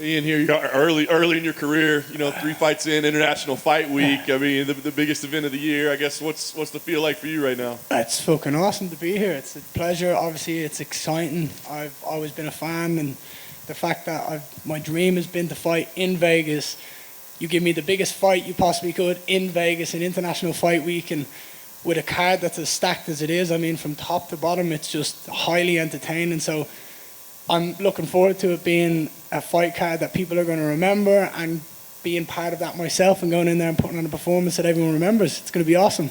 Ian, here you are early in your career, 3 fights in, International Fight Week. I mean, the biggest event of the year. I guess what's the feel like for you right now? It's fucking awesome to be here. It's a pleasure. Obviously, it's exciting. I've always been a fan, and the fact that my dream has been to fight in Vegas. You give me the biggest fight you possibly could in Vegas, in International Fight Week, and with a card that's as stacked as it is. I mean, from top to bottom, it's just highly entertaining. So I'm looking forward to it being a fight card that people are going to remember, and being part of that myself and going in there and putting on a performance that everyone remembers. It's going to be awesome.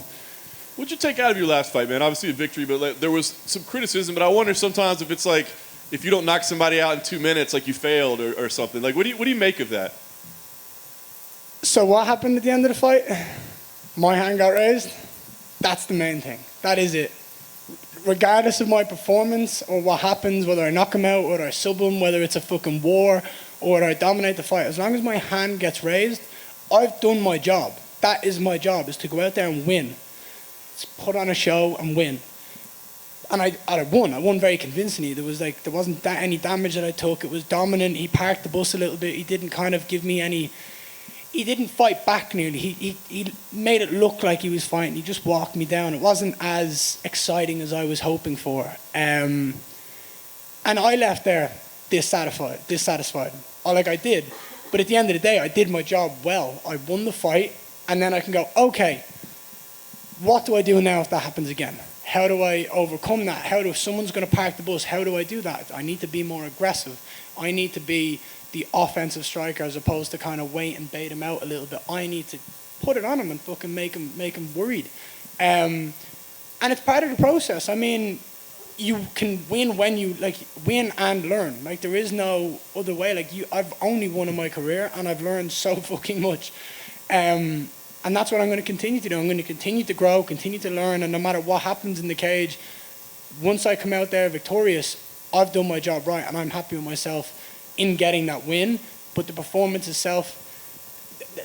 What'd you take out of your last fight, man? Obviously a victory, but there was some criticism. But I wonder sometimes if it's like, if you don't knock somebody out in 2 minutes, like you failed or something. Like, what do you make of that? So what happened at the end of the fight? My hand got raised. That's the main thing. That is it. Regardless of my performance or what happens, whether I knock him out, whether I sub him, whether it's a fucking war, or whether I dominate the fight, as long as my hand gets raised, I've done my job. That is my job, is to go out there and win. It's put on a show and win. And I won. I won very convincingly. There wasn't any damage that I took. It was dominant. He parked the bus a little bit. He didn't kind of give me any... He didn't fight back nearly. He made it look like he was fighting. He just walked me down. It wasn't as exciting as I was hoping for. And I left there dissatisfied. Like I did. But at the end of the day, I did my job well. I won the fight. And then I can go, okay, what do I do now if that happens again? How do I overcome that? If someone's going to park the bus, how do I do that? I need to be more aggressive. I need to be the offensive striker as opposed to kind of wait and bait him out a little bit. I need to put it on him and fucking make him worried. And it's part of the process. I mean, you can win when you win and learn. Like, there is no other way. I've only won in my career, and I've learned so fucking much. And that's what I'm going to continue to do. I'm going to continue to grow, continue to learn, and no matter what happens in the cage, once I come out there victorious, I've done my job right, and I'm happy with myself in getting that win. But the performance itself,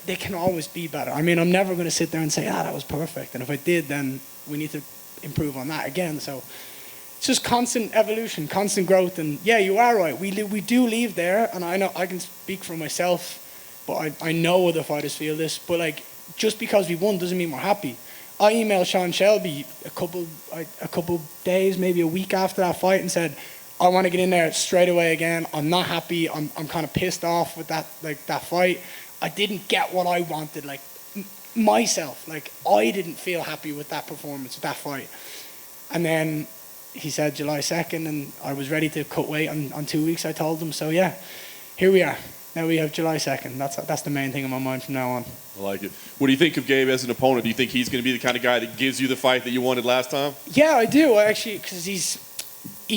they can always be better. I mean, I'm never going to sit there and say, that was perfect. And if I did, then we need to improve on that again. So it's just constant evolution, constant growth. And yeah, you are right. We do leave there, and I know I can speak for myself, but I know other fighters feel this. But just because we won doesn't mean we're happy. I emailed Sean Shelby a couple days, maybe a week after that fight, and said, I want to get in there straight away again. I'm not happy. I'm kind of pissed off with that fight. I didn't get what I wanted, myself. I didn't feel happy with that performance, with that fight. And then he said July 2nd, and I was ready to cut weight on 2 weeks, I told him. So yeah, here we are. Now we have July 2nd. That's the main thing in my mind from now on. I like it. What do you think of Gabe as an opponent? Do you think he's going to be the kind of guy that gives you the fight that you wanted last time? Yeah, I do. Actually, because he's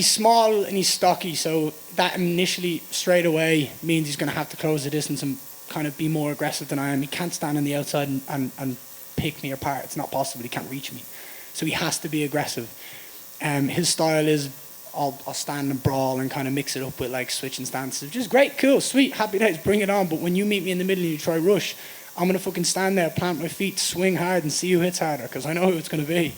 small and he's stocky, so that initially straight away means he's going to have to close the distance and kind of be more aggressive than I am. He can't stand on the outside and pick me apart. It's not possible. He can't reach me. So he has to be aggressive. His style is I'll stand and brawl and kind of mix it up with switching stances, which is great, cool, sweet, happy days, bring it on. But when you meet me in the middle and you try rush, I'm going to fucking stand there, plant my feet, swing hard and see who hits harder, because I know who it's going to be.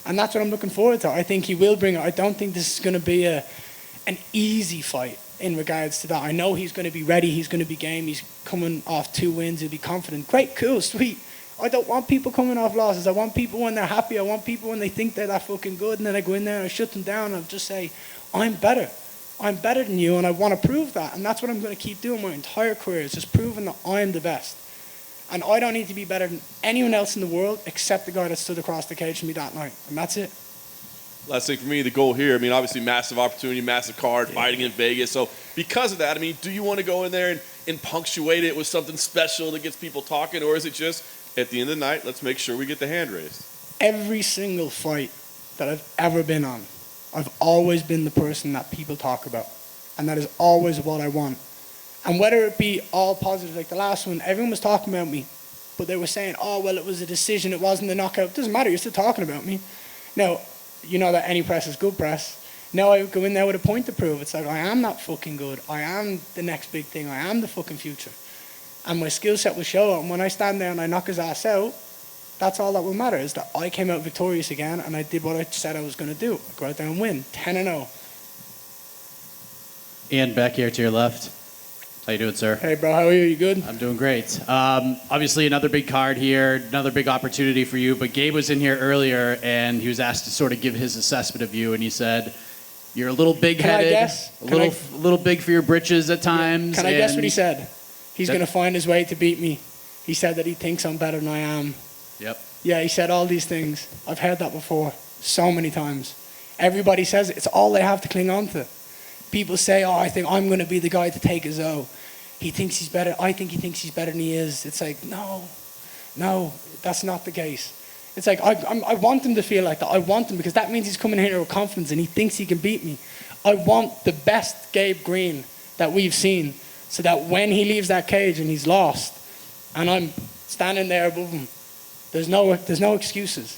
And that's what I'm looking forward to. I think he will bring it. I don't think this is going to be an easy fight in regards to that. I know he's going to be ready. He's going to be game. He's coming off 2 wins. He'll be confident. Great, cool, sweet. I don't want people coming off losses. I want people when they're happy. I want people when they think they're that fucking good. And then I go in there and I shut them down. And I'll just say, I'm better. I'm better than you. And I want to prove that. And that's what I'm going to keep doing my entire career, is just proving that I'm the best. And I don't need to be better than anyone else in the world except the guy that stood across the cage from me that night. And that's it. Last thing for me, the goal here, obviously massive opportunity, massive card, fighting in Vegas. So because of that, do you want to go in there and punctuate it with something special that gets people talking? Or is it just, at the end of the night, let's make sure we get the hand raised? Every single fight that I've ever been on, I've always been the person that people talk about. And that is always what I want. And whether it be all positive, like the last one, everyone was talking about me, but they were saying, oh, well, it was a decision, it wasn't a knockout. It doesn't matter, you're still talking about me. Now, you know that any press is good press. Now I go in there with a point to prove. It's like, I am that fucking good. I am the next big thing. I am the fucking future. And my skill set will show. And when I stand there and I knock his ass out, that's all that will matter, is that I came out victorious again and I did what I said I was going to do. I go out there and win, 10-0. Ian, back here to your left. How you doing, sir? Hey, bro, how are you? You good? I'm doing great. Obviously, another big card here, another big opportunity for you. But Gabe was in here earlier, and he was asked to sort of give his assessment of you, and he said, "You're a little big-headed, a little big for your britches at times." Can I guess what he said? He's going to find his way to beat me. He said that he thinks I'm better than I am. Yep. Yeah, he said all these things. I've heard that before so many times. Everybody says it. It's all they have to cling on to. People say, "Oh, I think I'm going to be the guy to take his O. He thinks he's better. I think he thinks he's better than he is." It's like, no, that's not the case. It's like, I want him to feel like that. I want him, because that means he's coming here with confidence and he thinks he can beat me. I want the best Gabe Green that we've seen, so that when he leaves that cage and he's lost and I'm standing there above him, there's no excuses.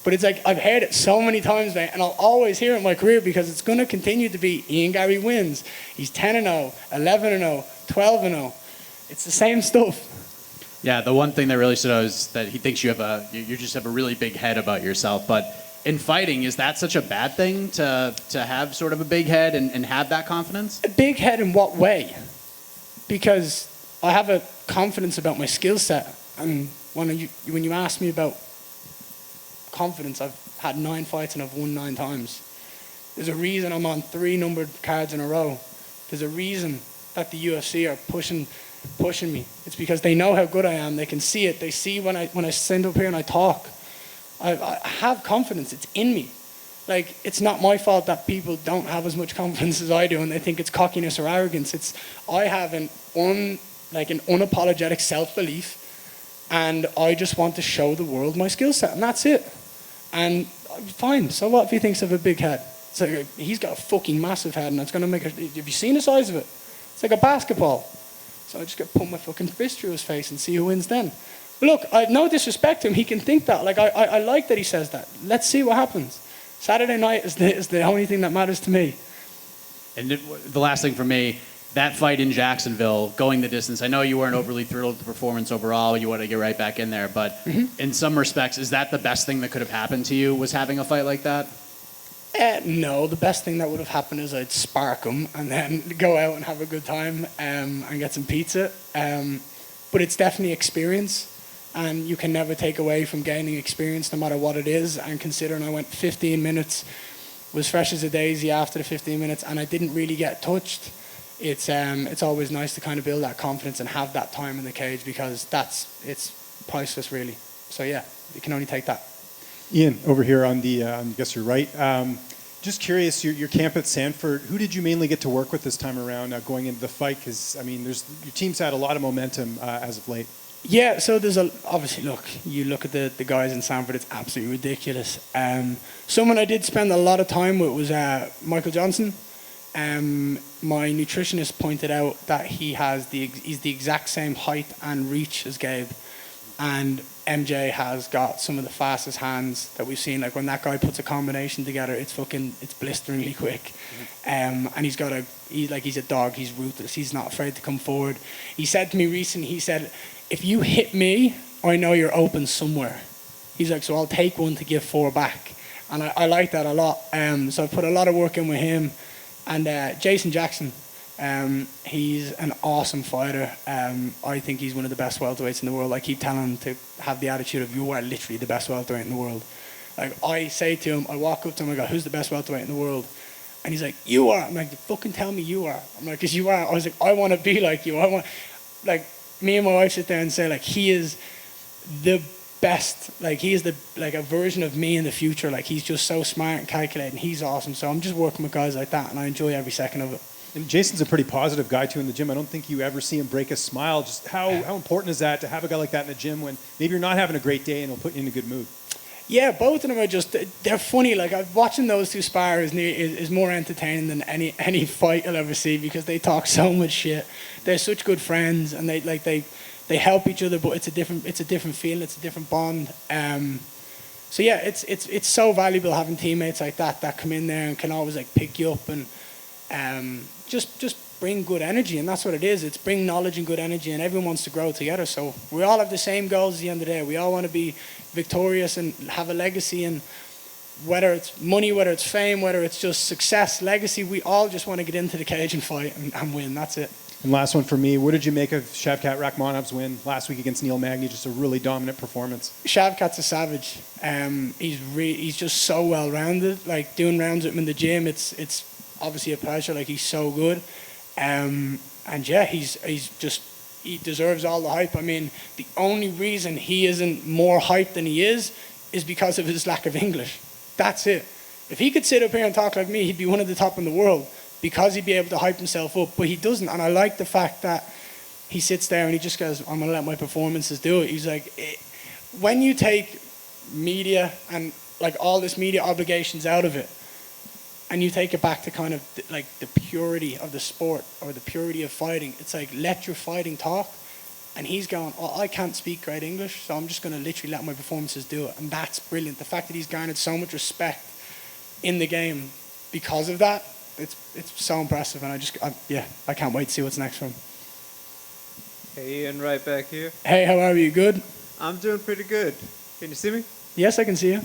But it's like, I've heard it so many times, mate, and I'll always hear it in my career, because it's going to continue to be Ian Garry wins. He's 10-0, 11-0, 12-0. It's the same stuff. Yeah, the one thing that really stood out is that he thinks you just have a really big head about yourself. But in fighting, is that such a bad thing to have sort of a big head and have that confidence? A big head in what way? Because I have a confidence about my skill set. And when you ask me about confidence, I've had 9 fights and I've won 9 times. There's a reason I'm on 3 numbered cards in a row. There's a reason that the UFC are pushing me. It's because they know how good I am. They can see it. They see when I stand up here and I talk. I have confidence. It's in me. Like, it's not my fault that people don't have as much confidence as I do and they think it's cockiness or arrogance. I have an unapologetic self-belief, and I just want to show the world my skill set, and that's it. And fine, so what if he thinks I have a big head? It's like, he's got a fucking massive head, and it's going to make have you seen the size of it? It's like a basketball. So I just got to put my fucking fist through his face and see who wins then. But look, I have no disrespect to him. He can think that. Like, I like that he says that. Let's see what happens. Saturday night is the only thing that matters to me. And the last thing for me, that fight in Jacksonville, going the distance, I know you weren't overly thrilled with the performance overall. You want to get right back in there. But in some respects, is that the best thing that could have happened to you, was having a fight like that? No, the best thing that would have happened is I'd spark him and then go out and have a good time and get some pizza. But it's definitely experience. And you can never take away from gaining experience, no matter what it is. And considering I went 15 minutes, was fresh as a daisy after the 15 minutes, and I didn't really get touched. It's always nice to kind of build that confidence and have that time in the cage, because it's priceless, really. So yeah, you can only take that. Ian, over here on the, I guess you're right. Just curious, your camp at Sanford, who did you mainly get to work with this time around going into the fight? Because, I mean, your team's had a lot of momentum as of late. Yeah, so there's obviously, look, you look at the guys in Sanford, it's absolutely ridiculous. Someone I did spend a lot of time with was Michael Johnson. My nutritionist pointed out that he's the exact same height and reach as Gabe. And MJ has got some of the fastest hands that we've seen. Like, when that guy puts a combination together, it's blisteringly quick. And he's a dog. He's ruthless. He's not afraid to come forward. He said to me recently, he said, "If you hit me, I know you're open somewhere." He's like, "So I'll take one to give 4 back." And I like that a lot. So I put a lot of work in with him. And Jason Jackson, he's an awesome fighter. I think he's one of the best welterweights in the world. I keep telling him to have the attitude of, you are literally the best welterweight in the world. Like, I say to him, I walk up to him, I go, "Who's the best welterweight in the world?" And he's like, "You are." I'm like, "Fucking tell me you are." I'm like, "'Cause you are." I was like, "I want to be like you. I want," like, me and my wife sit there and say, like, he is the best. Like, he is a version of me in the future. Like, he's just so smart and calculating. He's awesome. So I'm just working with guys like that, and I enjoy every second of it. And Jason's a pretty positive guy too in the gym. I don't think you ever see him break a smile. Just how important is that to have a guy like that in the gym when maybe you're not having a great day and he'll put you in a good mood? Yeah, both of them are they're funny. Like, watching those two spar is more entertaining than any fight you'll ever see, because they talk so much shit. They're such good friends, and they help each other, but it's a different feeling, it's a different bond. So yeah, it's so valuable having teammates like that come in there and can always like pick you up and just bring good energy. And that's what it is. It's bring knowledge and good energy, and everyone wants to grow together. So we all have the same goals at the end of the day. We all want to be victorious and have a legacy, and whether it's money, whether it's fame, whether it's just success, legacy, we all just want to get into the cage and fight and win. That's it. And last one for me, what did you make of Shavkat Rakhmonov's win last week against Neil Magny? Just a really dominant performance. Shavkat's a savage. He's just so well rounded. Like doing rounds with him in the gym, it's obviously a pleasure. Like he's so good, and yeah, he deserves all the hype. I mean, the only reason he isn't more hyped than he is because of his lack of English. That's it. If he could sit up here and talk like me, he'd be one of the top in the world, because he'd be able to hype himself up, but he doesn't. And I like the fact that he sits there and he just goes, I'm going to let my performances do it. He's like, when you take media and like all this media obligations out of it, and you take it back to kind of like the purity of the sport or the purity of fighting, it's like, let your fighting talk. And he's going, oh, I can't speak great English, so I'm just going to literally let my performances do it. And that's brilliant. The fact that he's garnered so much respect in the game because of that, it's so impressive, and I can't wait to see what's next for him. Hey, Ian, right back here. Hey, how are you? Good? I'm doing pretty good. Can you see me? Yes, I can see you.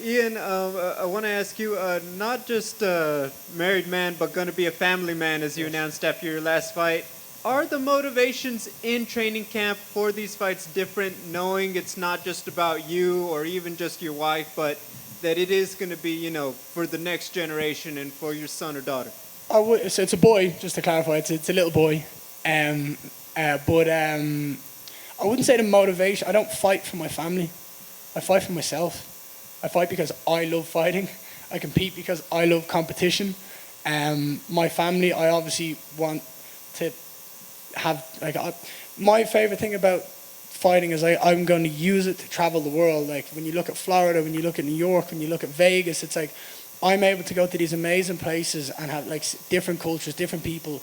Ian, I want to ask you, not just a married man, but going to be a family man, as you announced after your last fight. Are the motivations in training camp for these fights different, knowing it's not just about you or even just your wife, but that it is going to be, you know, for the next generation and for your son or daughter? So it's a boy, just to clarify. It's a little boy. But I wouldn't say the motivation. I don't fight for my family. I fight for myself. I fight because I love fighting. I compete because I love competition. My family, I obviously want to have, like, my favorite thing about fighting is I'm going to use it to travel the world. Like when you look at Florida, when you look at New York, when you look at Vegas, it's like I'm able to go to these amazing places and have like different cultures, different people,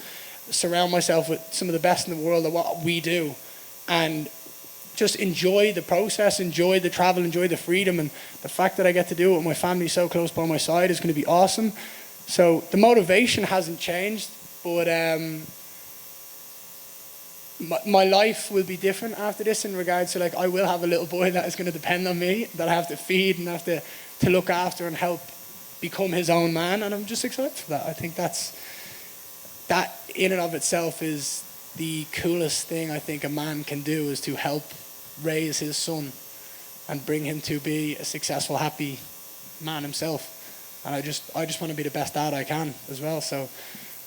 surround myself with some of the best in the world at what we do, and just enjoy the process, enjoy the travel, enjoy the freedom. And the fact that I get to do it with my family so close by my side is going to be awesome. So the motivation hasn't changed, but my life will be different after this in regards to, like, I will have a little boy that is going to depend on me, that I have to feed and have to look after and help become his own man, and I'm just excited for that. I think that in and of itself is the coolest thing I think a man can do, is to help raise his son and bring him to be a successful, happy man himself. And I just want to be the best dad I can as well. So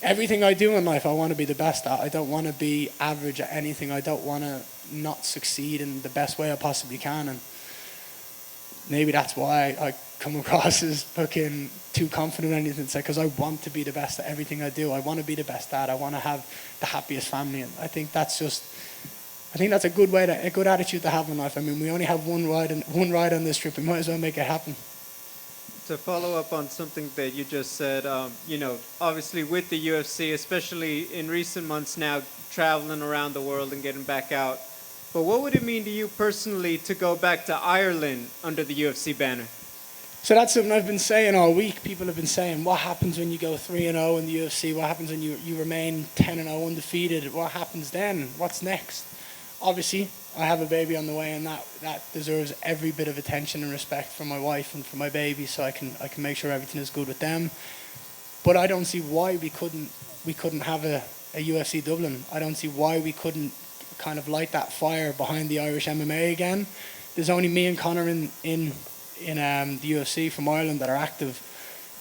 everything I do in life, I want to be the best at. I don't want to be average at anything. I don't want to not succeed in the best way I possibly can. And maybe that's why I come across as fucking too confident or anything. It's like, because I want to be the best at everything I do. I want to be the best dad. I want to have the happiest family. And I think that's a good way a good attitude to have in life. I mean, we only have one ride on this trip. We might as well make it happen. To follow up on something that you just said, you know, obviously with the UFC, especially in recent months now, traveling around the world and getting back out. But what would it mean to you personally to go back to Ireland under the UFC banner? So that's something I've been saying all week. People have been saying, what happens when you go 3-0 in the UFC? What happens when you remain 10-0 undefeated? What happens then? What's next? Obviously, I have a baby on the way, and that deserves every bit of attention and respect from my wife and from my baby, so I can make sure everything is good with them. But I don't see why we couldn't have a UFC Dublin. I don't see why we couldn't kind of light that fire behind the Irish MMA again. There's only me and Conor in the UFC from Ireland that are active,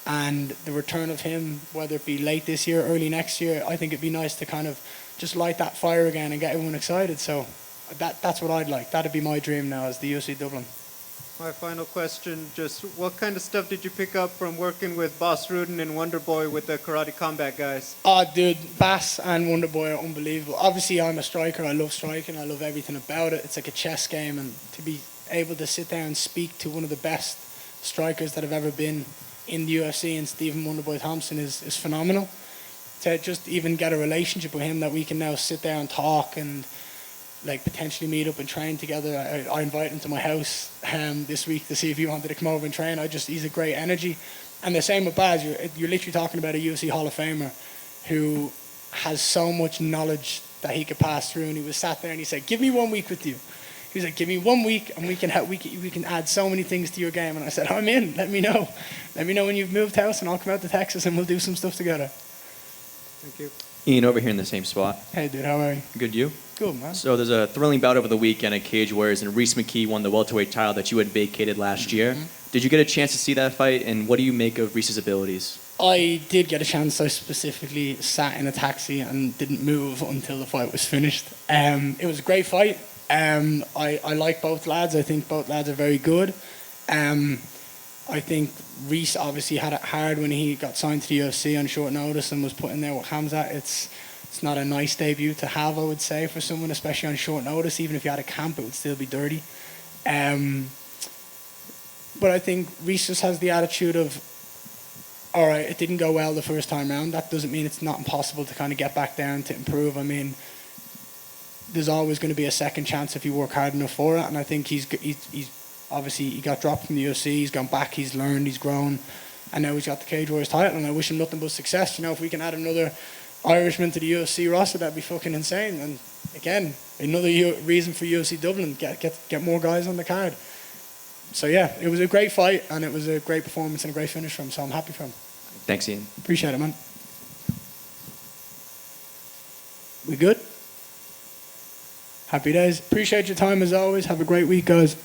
and the return of him, whether it be late this year, early next year, I think it'd be nice to kind of just light that fire again and get everyone excited. So that's what I'd like. That'd be my dream now, as the UFC Dublin. My final question, just what kind of stuff did you pick up from working with Boss Rudin and Wonderboy with the Karate Combat guys? Oh, dude, Bass and Wonderboy are unbelievable. Obviously, I'm a striker. I love striking. I love everything about it. It's like a chess game, and to be able to sit there and speak to one of the best strikers that have ever been in the UFC, and Stephen Wonderboy Thompson, is phenomenal. To just even get a relationship with him, that we can now sit there and talk and like potentially meet up and train together. I invited him to my house this week to see if he wanted to come over and train. He's a great energy. And the same with Baz. You're literally talking about a UFC Hall of Famer who has so much knowledge that he could pass through. And he was sat there and he said, "Give me 1 week with you." He was like, "Give me 1 week and we can add so many things to your game." And I said, "I'm in. Let me know. Let me know when you've moved house, and I'll come out to Texas and we'll do some stuff together." Thank you. Ian, over here in the same spot. Hey, dude, how are you? Good, you? Good, man. So there's a thrilling bout over the weekend at Cage Warriors, and Reese McKee won the welterweight title that you had vacated last year. Did you get a chance to see that fight, and what do you make of Reese's abilities? I did get a chance. I specifically sat in a taxi and didn't move until the fight was finished. It was a great fight. I like both lads. I think both lads are very good. I think Reese obviously had it hard when he got signed to the UFC on short notice and was put in there with Hamzat. It's not a nice debut to have, I would say, for someone, especially on short notice. Even if you had a camp, it would still be dirty. But I think Reese just has the attitude of, all right, it didn't go well the first time round. That doesn't mean it's not impossible to kind of get back down to improve. I mean, there's always going to be a second chance if you work hard enough for it. And I think he's obviously, he got dropped from the UFC. He's gone back. He's learned. He's grown. And now he's got the Cage Warriors title. And I wish him nothing but success. You know, if we can add another Irishman to the UFC roster, that'd be fucking insane. And again, another reason for UFC Dublin, get more guys on the card. So yeah, it was a great fight, and it was a great performance and a great finish for him. So I'm happy for him. Thanks, Ian. Appreciate it, man. We good? Happy days. Appreciate your time as always. Have a great week, guys.